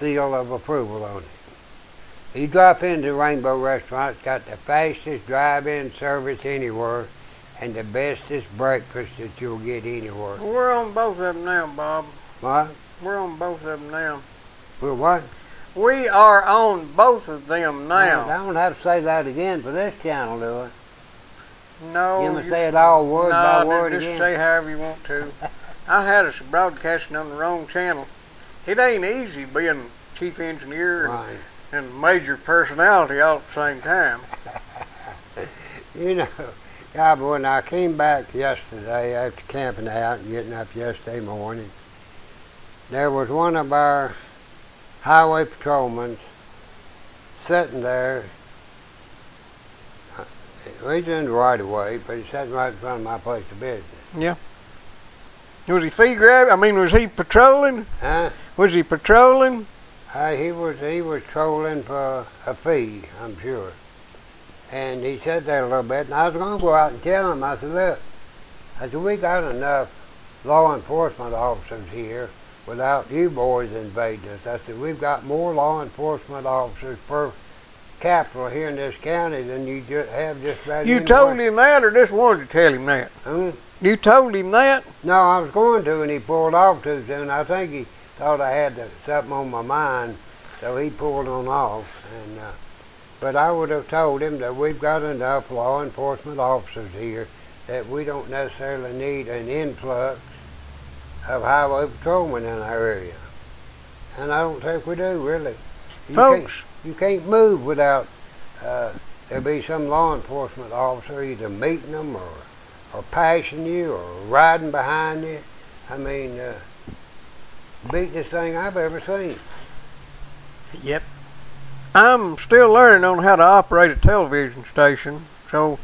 seal of approval on it. You drop into Rainbow Restaurant, it's got the fastest drive-in service anywhere and the bestest breakfast that you'll get anywhere. We're on both of them now, Bob. What? We're on both of them now. We're what? We are on both of them now. I don't have to say that again for this channel, do I? No. You must say it all word by word just again? say however you want to. I had us broadcasting on the wrong channel. It ain't easy being chief engineer Right. and major personality all at the same time. You know, God, when I came back yesterday after camping out and getting up yesterday morning, there was one of our highway patrolmen sitting there. He's in the right of way, but he's sitting right in front of my place of business. Yeah. Was he fee grabbing? I mean, was he patrolling? Huh? Was he patrolling? He was trolling for a fee, I'm sure. And he sat there a little bit, and I was going to go out and tell him. I said, look, we got enough law enforcement officers here without you boys invading us. I said, we've got more law enforcement officers per capita here in this county than you have just about You anywhere. told him that or just wanted to tell him that? You told him that? No, I was going to, and he pulled off too soon. I think he thought I had something on my mind, so he pulled on off. And but I would have told him that we've got enough law enforcement officers here that we don't necessarily need an influx of highway patrolmen in our area. And I don't think we do, really. Folks, you can't move without there be some law enforcement officer either meeting them or passing you or riding behind you. I mean, beatest thing I've ever seen. Yep. I'm still learning on how to operate a television station, so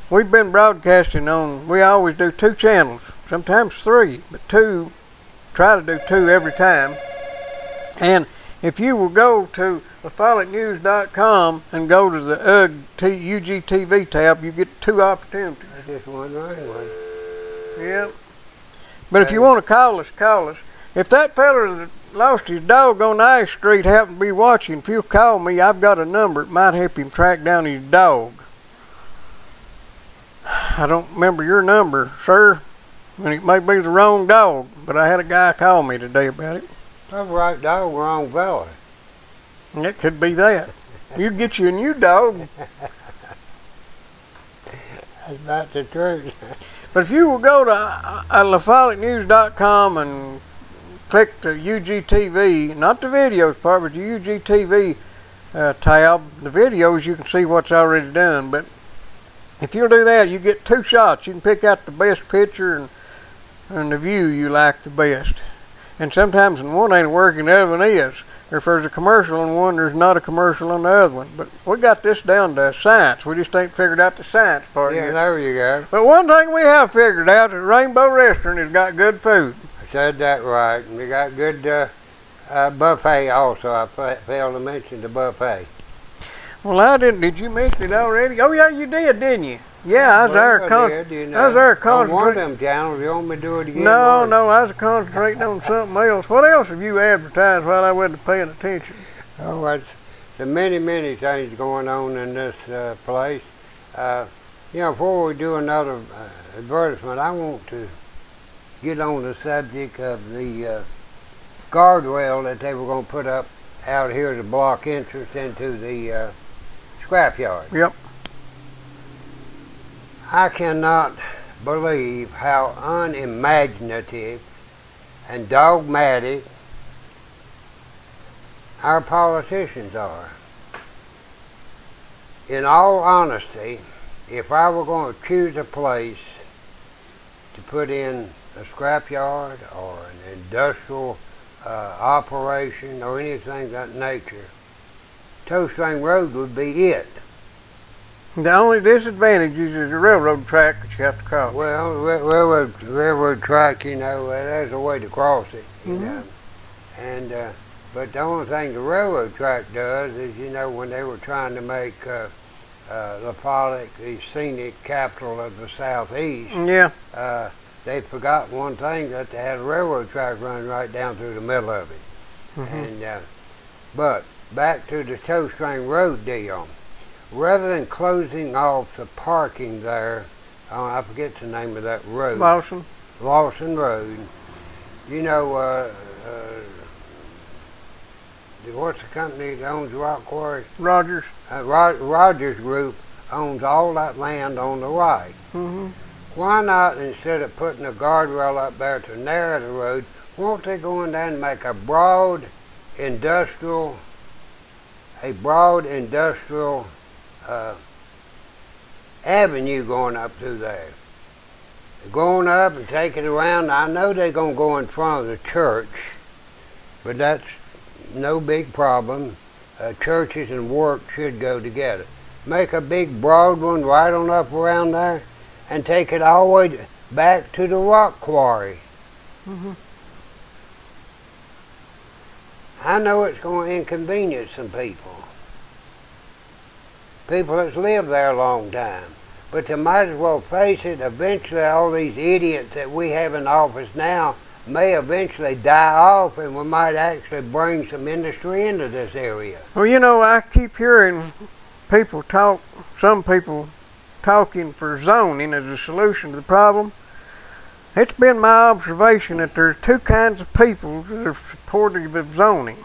we've been broadcasting on, we always do 2 channels, sometimes 3, but 2, try to do 2 every time. And if you will go to thefolletnews.com and go to the UGTV tab, you get 2 opportunities. I just wondering one. Yep. But if you want to call us, call us. If that fella that lost his dog on I Street happened to be watching, if you'll call me, I've got a number. It might help him track down his dog. I don't remember your number, sir. And it may be the wrong dog, but I had a guy call me today about it. That's right dog, wrong fella. It could be that. You get you a new dog. That's about the truth. But if you will go to thefolletnews.com and click the UGTV, not the videos part, but the UGTV tab, the videos, you can see what's already done. But if you'll do that, you get 2 shots. You can pick out the best picture and the view you like the best. And sometimes when one ain't working, the other one is. Or if there's a commercial on one, there's not a commercial on the other one. But we got this down to science. We just ain't figured out the science part Yeah, yet. there you go. But one thing we have figured out, the Rainbow Restaurant has got good food. I said that right. And we got good buffet also. I failed to mention the buffet. Well, I didn't. Did you mention it already? Oh, yeah, you did, didn't you? Yeah, I was there. I was there On one of concentrating. them channels, you want me to do it again? No, Mark? no, I was concentrating on something else. What else have you advertised while I wasn't paying attention? Oh, there's many, many things going on in this place. You know, before we do another advertisement, I want to get on the subject of the guardrail that they were going to put up out here to block entrance into the scrapyard. Yep. I cannot believe how unimaginative and dogmatic our politicians are. In all honesty, if I were going to choose a place to put in a scrapyard or an industrial operation or anything of that nature, Toe String Road would be it. The only disadvantage is the railroad track that you have to cross. Well, railroad track, you know, there's a way to cross it, you know. And but the only thing the railroad track does is, you know, when they were trying to make La Follette the scenic capital of the southeast, Yeah. they forgot one thing, that they had a railroad track running right down through the middle of it. And But back to the Tow String Road deal. Rather than closing off the parking there, I forget the name of that road. Lawson Road. You know, what's the company that owns Rock Quarry? Rogers. Rogers Group owns all that land on the right. Mm-hmm. Why not, instead of putting a guardrail up there to narrow the road, won't they go in there and make a broad industrial avenue going up through there? Going up and taking it around. I know they're going to go in front of the church, but that's no big problem. Churches and work should go together. Make a big broad one right on up around there and take it all the way back to the rock quarry. Mm-hmm. I know it's going to inconvenience some people. People that's lived there a long time. But they might as well face it, eventually all these idiots that we have in office now may eventually die off, and we might actually bring some industry into this area. Well, you know, I keep hearing some people talking for zoning as a solution to the problem. It's been my observation that there are two kinds of people that are supportive of zoning.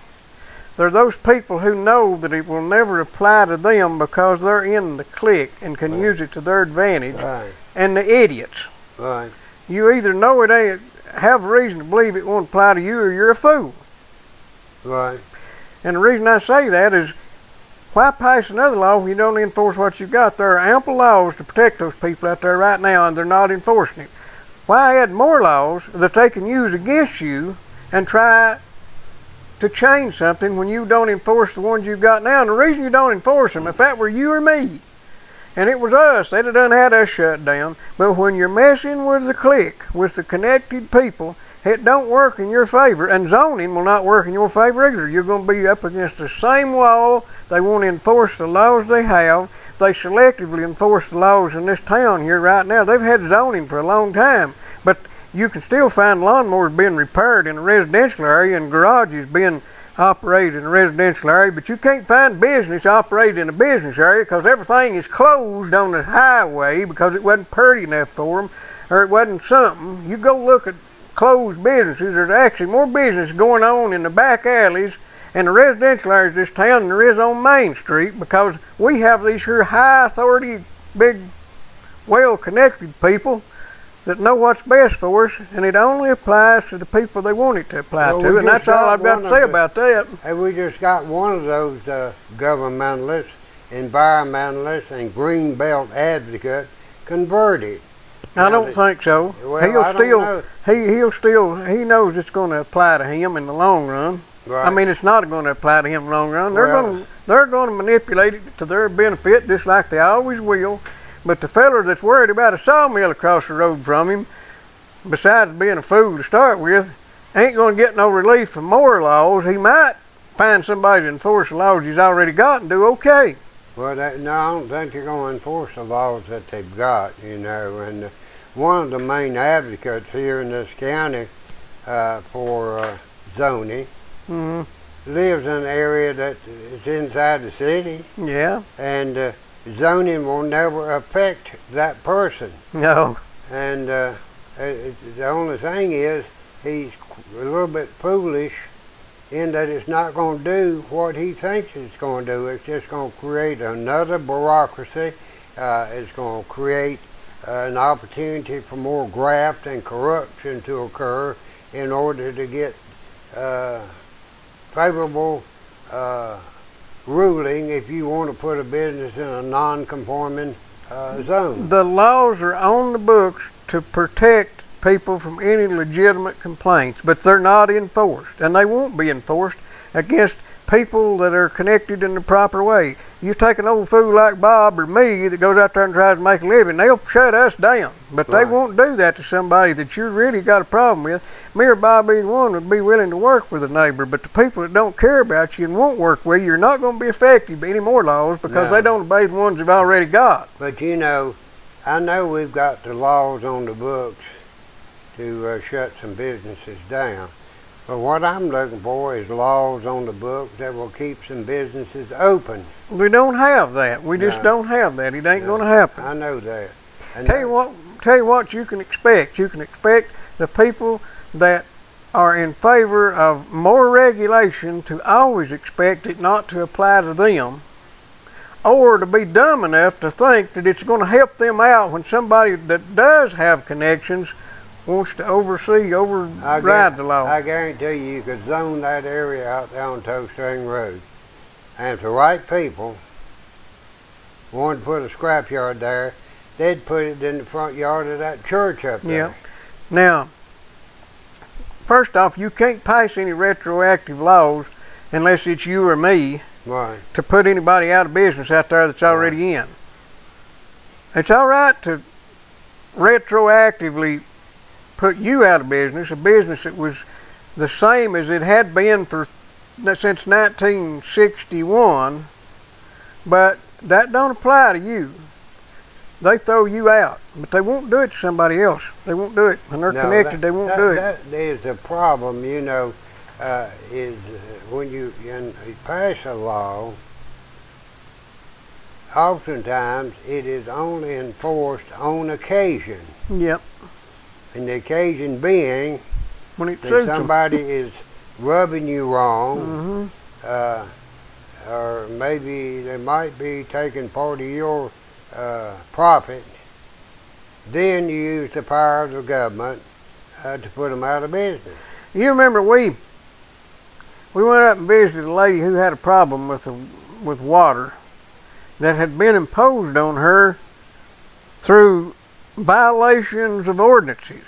There are those people who know that it will never apply to them because they're in the clique and can use it to their advantage, and the idiots. Right. You either know it ain't, have a reason to believe it won't apply to you, or you're a fool. Right. And the reason I say that is, why pass another law when you don't enforce what you've got? There are ample laws to protect those people out there right now, and they're not enforcing it. Why add more laws that they can use against you and try to change something when you don't enforce the ones you've got now? And the reason you don't enforce them, if that were you or me, and it was us, they'd have done had us shut down. But when you're messing with the clique, with the connected people, it don't work in your favor, and zoning will not work in your favor either. You're going to be up against the same wall. They won't enforce the laws they have. They selectively enforce the laws in this town here right now. They've had zoning for a long time, but you can still find lawnmowers being repaired in a residential area and garages being operated in a residential area, but you can't find business operated in a business area because everything is closed on the highway because it wasn't pretty enough for them, or it wasn't something. You go look at closed businesses, there's actually more business going on in the back alleys and the residential areas of this town than there is on Main Street, because we have these here high authority, big, well-connected people that know what's best for us, and it only applies to the people they want it to apply to, and that's all I've got to say about that. Hey, we just got one of those governmentalists, environmentalists, and green belt advocate converted. I don't think so. Well, he knows it's going to apply to him in the long run. Right. I mean, it's not going to apply to him in the long run. They're going to manipulate it to their benefit, just like they always will. But the feller that's worried about a sawmill across the road from him, besides being a fool to start with, ain't going to get no relief from more laws. He might find somebody to enforce the laws he's already got and do okay. Well, no, I don't think they're going to enforce the laws that they've got, you know. And one of the main advocates here in this county for zoning lives in an area that is inside the city. Yeah. And zoning will never affect that person. No. And the only thing is, he's a little bit foolish in that it's not going to do what he thinks it's going to do. It's just going to create another bureaucracy. It's going to create an opportunity for more graft and corruption to occur in order to get favorable ruling if you want to put a business in a non-conforming zone. The laws are on the books to protect people from any legitimate complaints, but they're not enforced, and they won't be enforced against people that are connected in the proper way. You take an old fool like Bob or me that goes out there and tries to make a living, they'll shut us down, but they won't do that to somebody that you really got a problem with. Me or Bob, either one, would be willing to work with a neighbor, but the people that don't care about you and won't work with you, you're not going to be affected by any more laws because they don't obey the ones they've already got. But you know, I know we've got the laws on the books to shut some businesses down, But what I'm looking for is laws on the books that will keep some businesses open. We don't have that. We just don't have that. It ain't going to happen. I know that. And Tell you what you can expect. You can expect the people that are in favor of more regulation to always expect it not to apply to them, or to be dumb enough to think that it's going to help them out when somebody that does have connections wants to override the law. I guarantee you could zone that area out there on Toe String Road. And if the right people wanted to put a scrapyard there, they'd put it in the front yard of that church up there. Yeah. Now, first off, you can't pass any retroactive laws unless it's you or me to put anybody out of business out there that's already in. It's all right to retroactively put you out of business, a business that was the same as it had been since 1961, but that don't apply to you. They throw you out, but they won't do it to somebody else. They won't do it. When they're connected, they won't do it. That is the problem, you know, is when you pass a law, oftentimes it is only enforced on occasion. Yep. And the occasion being when that somebody is rubbing you wrong, or maybe they might be taking part of your profit, then you use the power of the government to put them out of business. You remember we went up and visited a lady who had a problem with water that had been imposed on her through violations of ordinances,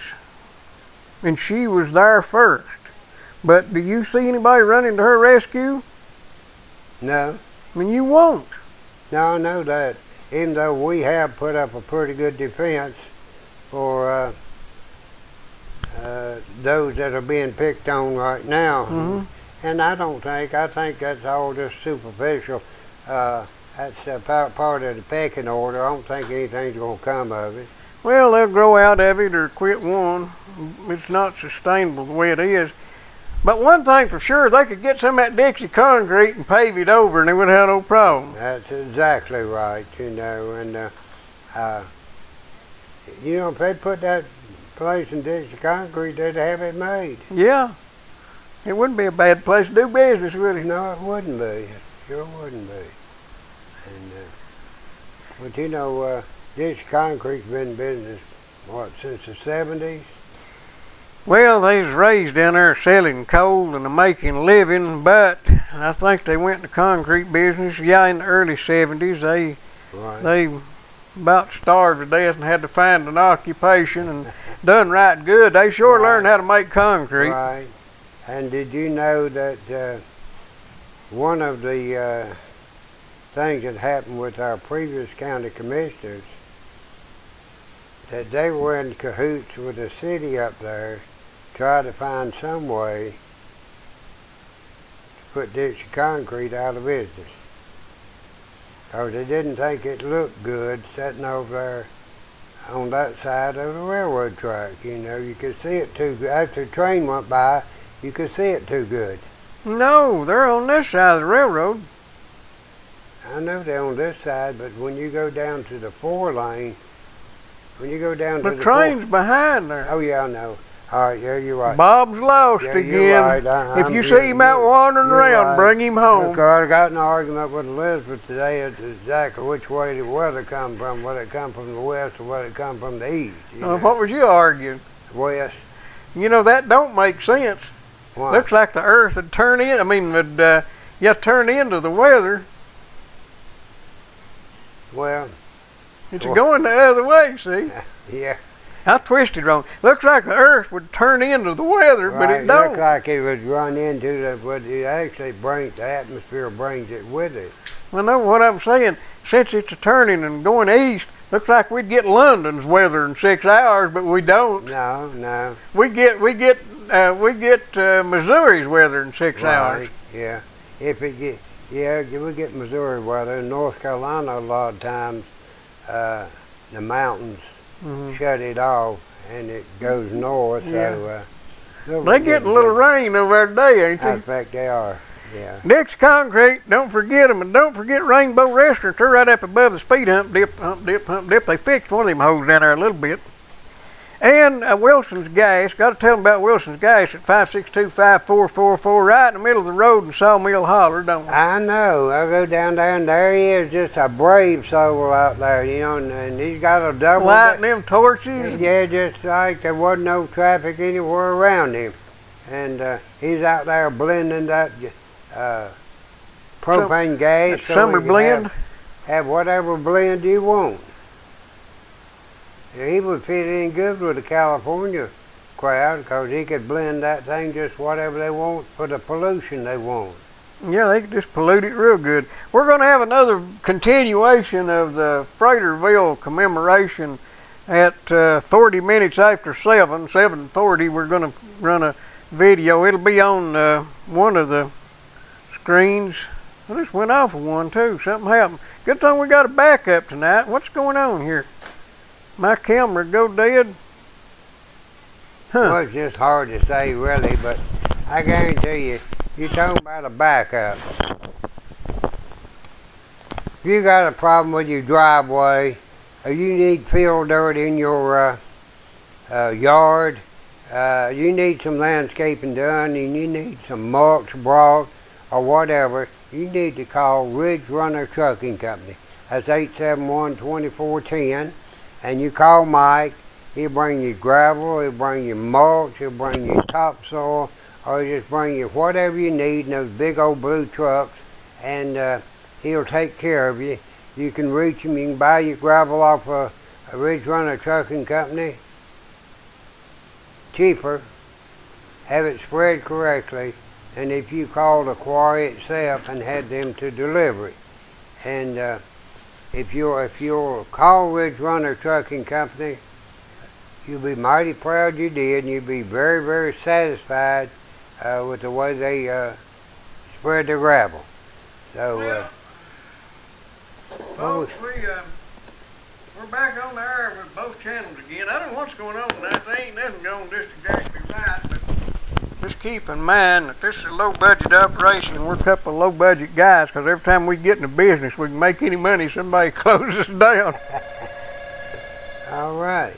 and she was there first. But do you see anybody running to her rescue? No. I mean, you won't. No, I know that. Even though we have put up a pretty good defense for those that are being picked on right now. And I think that's all just superficial. That's part of the pecking order. I don't think anything's going to come of it. Well, they'll grow out of it or quit one. It's not sustainable the way it is. But one thing for sure, they could get some of that Dixie concrete and pave it over and they wouldn't have no problem. That's exactly right, you know. And, you know, if they put that place in Dixie concrete, they'd have it made. Yeah. It wouldn't be a bad place to do business, would it? No, it wouldn't be. It sure wouldn't be. And, but you know, Dixie concrete's been in business, what, since the 70s? Well, they was raised down there selling coal and making a living, but I think they went into concrete business, in the early 70s. They about starved to death and had to find an occupation and done right good. They sure learned how to make concrete. Right. And did you know that one of the things that happened with our previous county commissioners, that they were in cahoots with the city up there, try to find some way to put Dixie Concrete out of business. Because they didn't think it looked good sitting over there on that side of the railroad track. You know, you could see it too good. After the train went by, you could see it too good. No, they're on this side of the railroad. I know they're on this side, but when you go down to the 4-lane, when you go down to the train's behind there. Oh yeah, I know. All right, yeah, you're right. Bob's lost again. You're right. If you see him out wandering around, bring him home. Because I got in an argument with Elizabeth today as to exactly which way the weather come from, whether it come from the west or whether it come from the east. What was you arguing? West. You know, that don't make sense. Why? Looks like the earth would turn in. I mean, would turn into the weather. Well, it's going the other way, see? Yeah. I twisted wrong. Looks like the earth would turn into the weather, but it don't. Looks like it would run into the, but it actually brings, the atmosphere brings it with it. Well, no, what I'm saying, since it's a turning and going east, looks like we'd get London's weather in 6 hours, but we don't. No. We get Missouri's weather in 6 hours. Yeah. If it get, we get Missouri weather. In North Carolina, a lot of times, the mountains shut it off and it goes north. Yeah. So They getting a little rain over there today, ain't they? In fact, they are. Yeah. Nick's Concrete, don't forget them, and don't forget Rainbow Restaurant. They're right up above the speed hump dip, hump dip, hump dip. They fixed one of them holes down there a little bit. And Wilson's Gas, got to tell them about Wilson's Gas at 562-5444, right in the middle of the road in Sawmill Holler, don't we? I know. I go down there, and there he is, just a brave soul out there, you know, and he's got a double... Lighting them torches? Yeah, just like there wasn't no traffic anywhere around him. And he's out there blending that propane gas. So summer blend? Have whatever blend you want. He would fit in good with the California crowd because he could blend that thing just whatever they want for the pollution they want. Yeah, they could just pollute it real good. We're going to have another continuation of the Fraterville commemoration at 40 minutes after 7:40. We're going to run a video. It'll be on one of the screens. I just went off of one too. Something happened. Good thing we got a backup tonight. What's going on here? My camera go dead? Huh. Well, it's just hard to say really, but I guarantee you, you're talking about a backup. If you got a problem with your driveway, or you need field dirt in your yard, you need some landscaping done, and you need some mulch brought, or whatever, you need to call Ridge Runner Trucking Company. That's 871-2410. And you call Mike, he'll bring you gravel, he'll bring you mulch, he'll bring you topsoil, or he'll just bring you whatever you need in those big old blue trucks, and he'll take care of you. You can reach him, you can buy your gravel off a Ridge Runner Trucking Company, cheaper, have it spread correctly, and if you call the quarry itself and had them to deliver it. And if you'll call Ridge Runner Trucking Company, you'll be mighty proud you did, and you'll be very, very satisfied with the way they spread the gravel. So, folks, we're back on the air with both channels again. I don't know what's going on tonight. There ain't nothing going just exactly right, but just keep in mind that this is a low-budget operation. We're a couple of low-budget guys, because every time we get in the business, we can make any money, somebody closes us down. All right.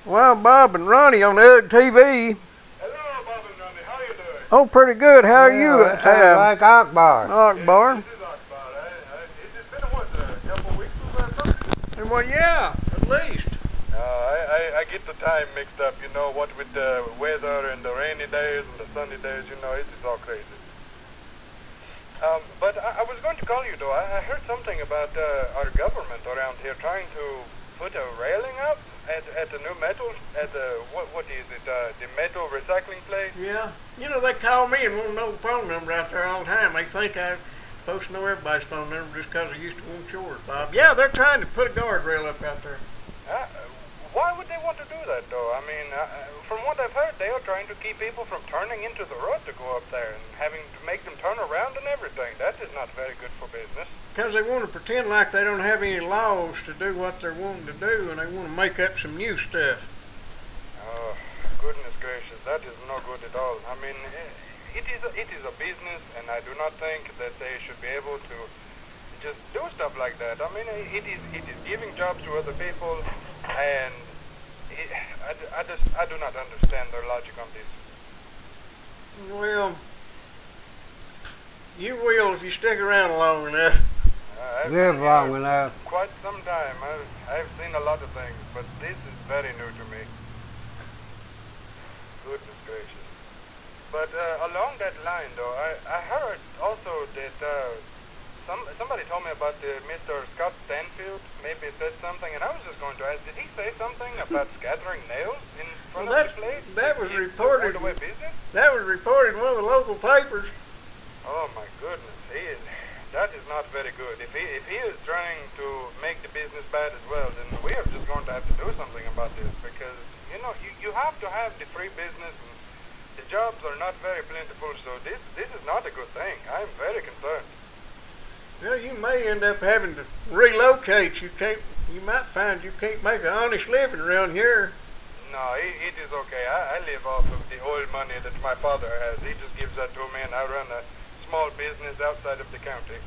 Well, Bob and Ronnie on the UG TV. Hello, Bob and Ronnie. How you doing? Oh, pretty good. How are you? That sounds like Akbar. Akbar. This is Akbar. It's been, what, a couple weeks or something? Well, yeah, at least. I get the time mixed up, you know, what with the weather and the rainy days and the sunny days, you know, it's all crazy. But I was going to call you, though. I heard something about our government around here trying to put a railing up at the new metal, at the, what is it, the metal recycling place? Yeah. You know, they call me and want to know the phone number out there all the time. They think I'm supposed to know everybody's phone number just because I used to want yours, Bob. Yeah, they're trying to put a guardrail up out there. Why would they want to do that, though? I mean, from what I've heard, they are trying to keep people from turning into the road to go up there and having to make them turn around and everything. That is not very good for business. Because they want to pretend like they don't have any laws to do what they're wanting to do, and they want to make up some new stuff. Oh, goodness gracious, that is no good at all. I mean, it is a business, and I do not think that they should be able to just do stuff like that. I mean, it is giving jobs to other people, and I do not understand their logic on this. Well, you will if you stick around long enough. Live long enough. Quite some time. I've seen a lot of things, but this is very new to me. Goodness gracious. But along that line, though, I heard also that somebody told me about Mr. Scott Stanfield. Maybe said something, and I was just going to ask, did he say something about scattering nails in front of the place? That was reported. Away business? That was reported in one of the local papers. Oh my goodness, that is not very good. If he is trying to make the business bad as well, then we are just going to have to do something about this, because you know you have to have the free business, and the jobs are not very plentiful. So this is not a good thing. I am very concerned. Well, you may end up having to relocate. You might find you can't make an honest living around here. No, it is okay. I live off of the oil money that my father has. He just gives that to me, and I run a small business outside of the county.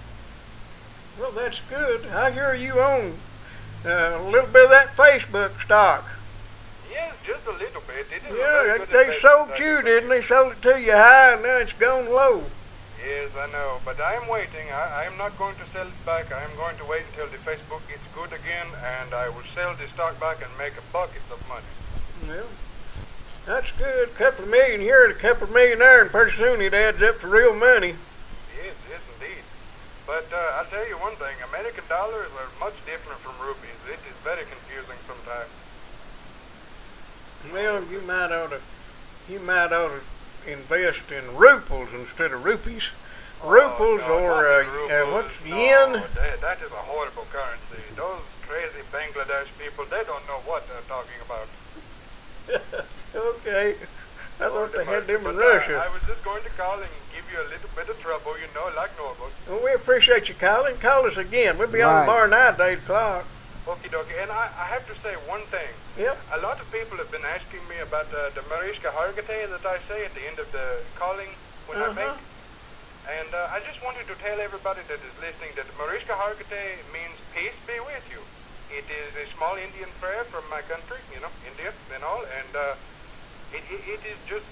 Well, that's good. I hear you own a little bit of that Facebook stock. Yes, just a little bit. It is Yeah, they sold you, didn't they? Sold it to you high, and now it's gone low. Yes, I know, but I am waiting. I am not going to sell it back. I am going to wait until the Facebook gets good again, and I will sell the stock back and make a bucket of money. Well, that's good. A couple of million here and a couple of million there, and pretty soon it adds up to real money. Yes, yes, indeed. But I'll tell you one thing. American dollars are much different from rupees. It is very confusing sometimes. Well, you might ought to invest in ruples instead of rupees. Ruples or what's yen? No, that is a horrible currency. Those crazy Bangladesh people, they don't know what they're talking about. Okay. I thought they had them in But, Russia. I was just going to call and give you a little bit of trouble, you know, like normal. Well, we appreciate you calling. Call us again. We'll be on tomorrow night at 8 o'clock. Okie dokie. And I have to say one thing. Yep. A lot of people have been asking me about the Mariska Hargitay that I say at the end of the calling when I make. And I just wanted to tell everybody that is listening that Mariska Hargitay means peace be with you. It is a small Indian prayer from my country, you know, India and all, and it is just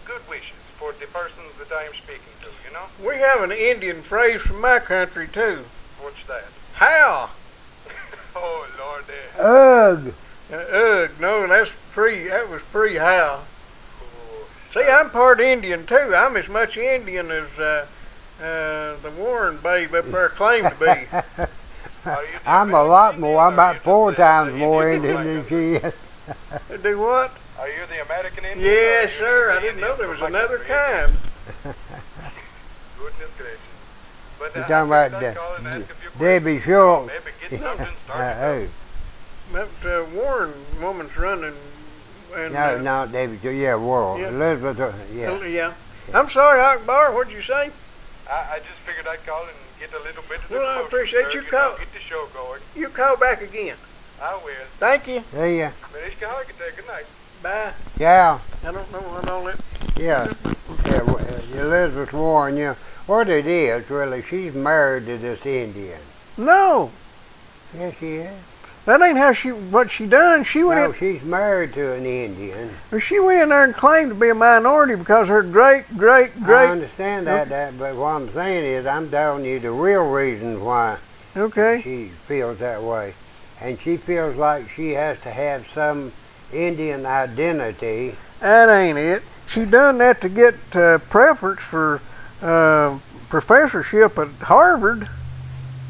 good wishes for the persons that I am speaking to, you know. We have an Indian phrase from my country too. What's that? How? Oh Lord, Ugh. Ugh. No, that was pre-how. See, I'm part Indian too. I'm as much Indian as the Warren babe up there claimed to be. I'm a lot more. I'm about 4 times more Indian than she is. Do what? Are you the American Indian? Yes, sir. I didn't know there was another kind. Goodness gracious. But You're talking about Debbie Schultz. Maybe get something started. That Warren woman's running. And, No, Debbie Schultz. Yeah, World. Yeah. Elizabeth. Yeah. Yeah. I'm sorry, Akbar. What'd you say? I just figured I'd call and get a little bit of Well, I promotion, appreciate sir, you call. Get the show going. You call back again. I will. Thank you. See ya. Mariska Hargitay, good night. Bye. Yeah. I don't know what all that. Yeah. Elizabeth Warren, yeah. What it is, really, she's married to this Indian. No, Yes, she is. that ain't what she done. She went No, she's married to an Indian. she went in there and claimed to be a minority because her great. I understand that, but what I'm saying is I'm telling you the real reason why Okay. she feels that way. And she feels like she has to have some Indian identity. That ain't it. She done that to get preference for professorship at Harvard.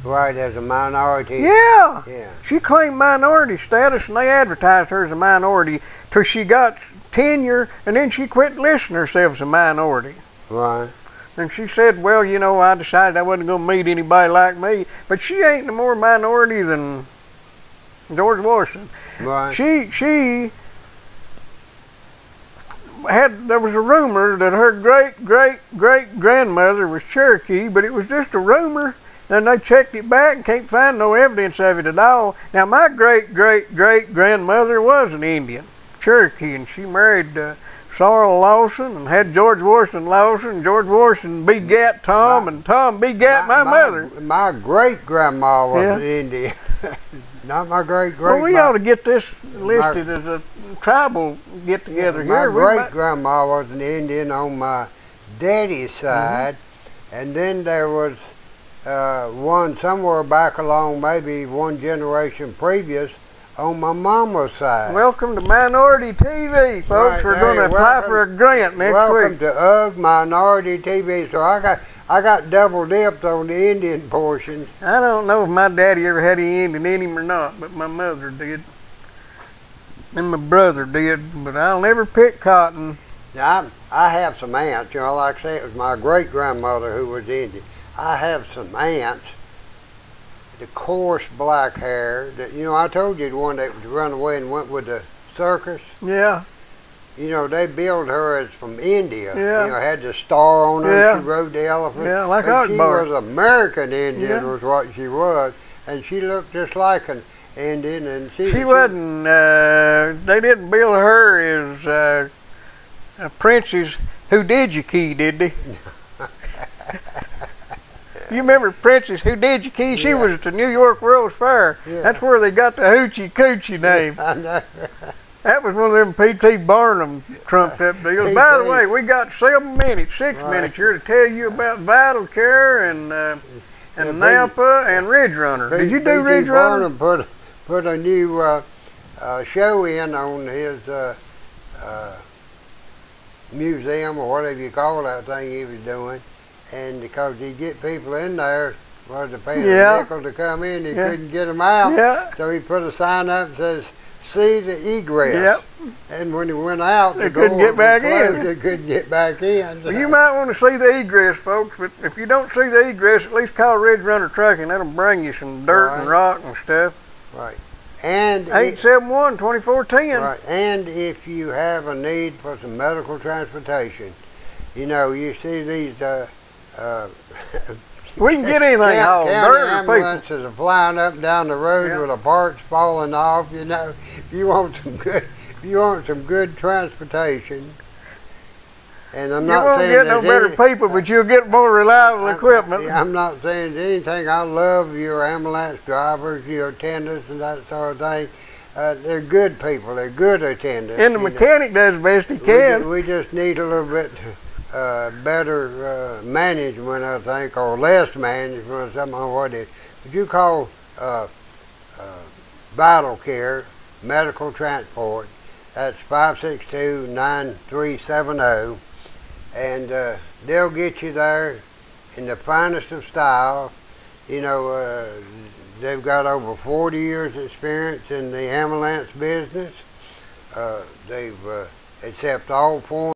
Right, as a minority. Yeah. Yeah. She claimed minority status, and they advertised her as a minority till she got tenure, and then she quit listing herself as a minority. Right. And she said, well, you know, I decided I wasn't going to meet anybody like me. But she ain't no more minority than George Washington. Right. There was a rumor that her great-great-great-grandmother was Cherokee, but it was just a rumor. Then they checked it back and can't find no evidence of it at all. Now, my great-great-great-grandmother was an Indian, Cherokee, and she married Sorrel Lawson and had George Washington Lawson, and George Washington begat Tom, and Tom begat my mother. My great-grandma was an Indian. Not my great-great. Well, we ought to get this listed as a tribal get-together here. My great-grandma was an Indian on my daddy's side, and then there was one somewhere back along, maybe one generation previous, on my mama's side. Welcome to Minority TV, folks. We're going to apply for a grant next week. Welcome to UGG Minority TV. So I got double dipped on the Indian portion. I don't know if my daddy ever had any Indian in him or not, but my mother did. And my brother did, but I'll never pick cotton. Now, I have some aunts, you know, like I say, it was my great-grandmother who was Indian. I have some aunts, the coarse black hair, that, you know, I told you the one that run away and went with the circus. Yeah. You know, they billed her as from India. Yeah. You know, had the star on her, Yeah. and she rode the elephant. Yeah, like But she Akbar. was American Indian Yeah. was what she was, and she looked just like an ending, and she wasn't. They didn't bill her as Princess Who Did You Key, did they? You remember Princess Who Did You Key? She was at the New York World's Fair. Yeah. That's where they got the Hoochie Coochie name. I know. That was one of them P.T. Barnum trumped up deals. By the way, we got 6 minutes here to tell you about Vital Care and Napa and Ridge Runner. Did you do Ridge Runner? Barnum put a new show in on his museum, or whatever you call that thing he was doing, and because he'd get people in there, was to pay a nickel to come in, he couldn't get them out, so he put a sign up that says, "See the egress." Yep. And when he went out, they couldn't get back in. They couldn't get back in. Well, you might want to see the egress, folks, but if you don't see the egress, at least call Ridge Runner Trucking. That'll bring you some dirt and rock and stuff. Right. And 871-2410. Right. And if you have a need for some medical transportation, you know, you see these we can get anything hauled. Ambulances are flying up and down the road with the parts falling off. You know, if you want some good transportation, and I'm not saying you won't get no better people, but you'll get more reliable equipment. I'm not saying anything. I love your ambulance drivers, your attendants, and that sort of thing. They're good people. They're good attendants. And the mechanic does the best he can. We just need a little bit better management, I think, or less management, something on what it is. If you call Vital Care Medical Transport, that's 562-9370, and they'll get you there in the finest of style. You know, they've got over 40 years experience in the ambulance business. They've accept all forms